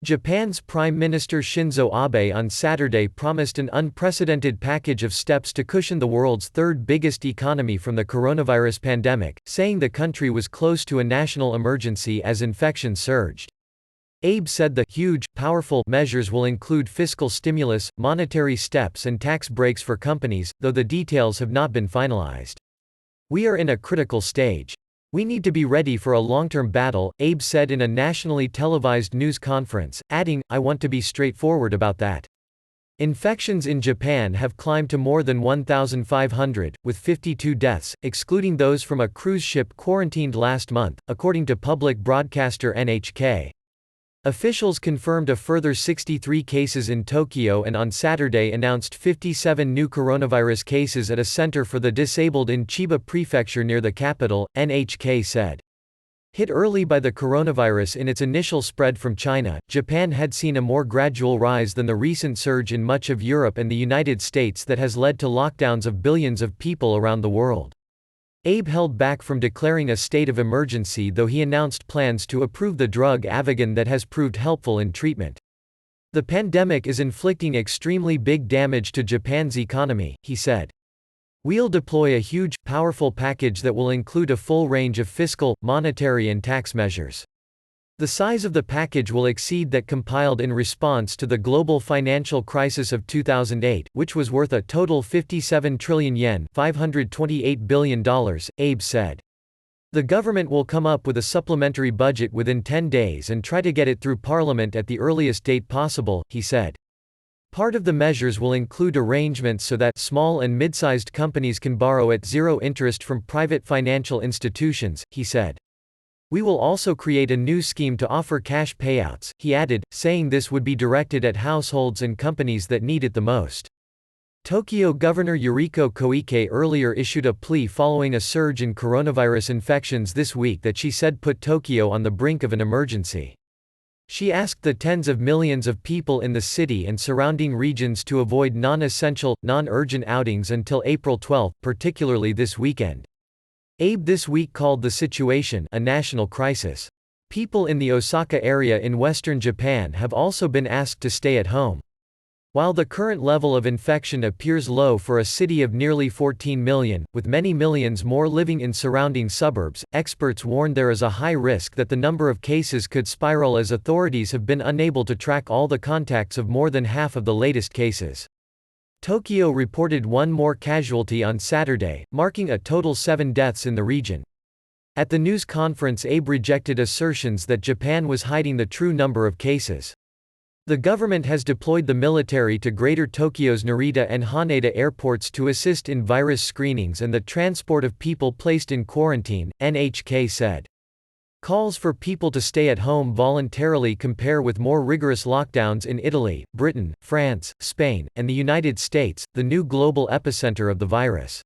Japan's Prime Minister Shinzo Abe on Saturday promised an unprecedented package of steps to cushion the world's third biggest economy from the coronavirus pandemic, saying the country was close to a national emergency as infections surged. Abe said the huge, powerful measures will include fiscal stimulus, monetary steps and tax breaks for companies, though the details have not been finalized. "We are in a critical stage. We need to be ready for a long-term battle," Abe said in a nationally televised news conference, adding, "I want to be straightforward about that." Infections in Japan have climbed to more than 1,500, with 52 deaths, excluding those from a cruise ship quarantined last month, according to public broadcaster NHK. Officials confirmed a further 63 cases in Tokyo and on Saturday announced 57 new coronavirus cases at a center for the disabled in Chiba Prefecture near the capital, NHK said. Hit early by the coronavirus in its initial spread from China, Japan had seen a more gradual rise than the recent surge in much of Europe and the United States that has led to lockdowns of billions of people around the world. Abe held back from declaring a state of emergency, though he announced plans to approve the drug Ativan that has proved helpful in treatment. "The pandemic is inflicting extremely big damage to Japan's economy," he said. "We'll deploy a huge, powerful package that will include a full range of fiscal, monetary and tax measures. The size of the package will exceed that compiled in response to the global financial crisis of 2008, which was worth a total 57 trillion yen $528 billion, Abe said. The government will come up with a supplementary budget within 10 days and try to get it through Parliament at the earliest date possible," he said. Part of the measures will include arrangements so that small and mid-sized companies can borrow at zero interest from private financial institutions, he said. "We will also create a new scheme to offer cash payouts," he added, saying this would be directed at households and companies that need it the most. Tokyo Governor Yuriko Koike earlier issued a plea following a surge in coronavirus infections this week that she said put Tokyo on the brink of an emergency. She asked the tens of millions of people in the city and surrounding regions to avoid non-essential, non-urgent outings until April 12, particularly this weekend. Abe this week called the situation a national crisis. People in the Osaka area in western Japan have also been asked to stay at home. While the current level of infection appears low for a city of nearly 14 million, with many millions more living in surrounding suburbs, experts warn there is a high risk that the number of cases could spiral as authorities have been unable to track all the contacts of more than half of the latest cases. Tokyo reported one more casualty on Saturday, marking a total 7 deaths in the region. At the news conference, Abe rejected assertions that Japan was hiding the true number of cases. The government has deployed the military to Greater Tokyo's Narita and Haneda airports to assist in virus screenings and the transport of people placed in quarantine, NHK said. Calls for people to stay at home voluntarily compare with more rigorous lockdowns in Italy, Britain, France, Spain, and the United States, the new global epicenter of the virus.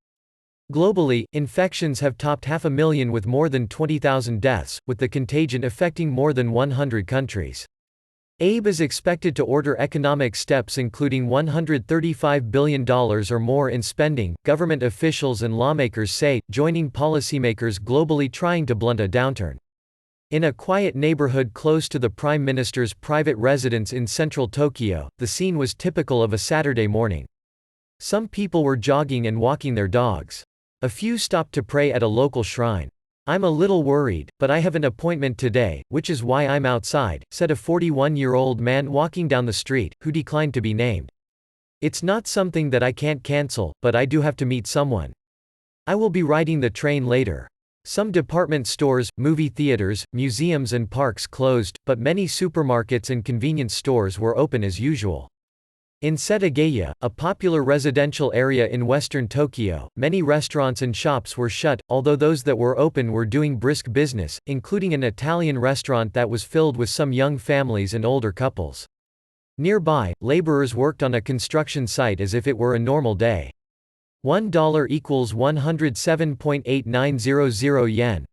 Globally, infections have topped 500,000 with more than 20,000 deaths, with the contagion affecting more than 100 countries. Abe is expected to order economic steps including $135 billion or more in spending, government officials and lawmakers say, joining policymakers globally trying to blunt a downturn. In a quiet neighborhood close to the Prime Minister's private residence in central Tokyo, the scene was typical of a Saturday morning. Some people were jogging and walking their dogs. A few stopped to pray at a local shrine. "I'm a little worried, but I have an appointment today, which is why I'm outside," said a 41-year-old man walking down the street, who declined to be named. "It's not something that I can't cancel, but I do have to meet someone. I will be riding the train later." Some department stores, movie theaters, museums and parks closed, but many supermarkets and convenience stores were open as usual. In Setagaya, a popular residential area in western Tokyo, many restaurants and shops were shut, although those that were open were doing brisk business, including an Italian restaurant that was filled with some young families and older couples. Nearby, laborers worked on a construction site as if it were a normal day. $1 equals 107.8900 yen,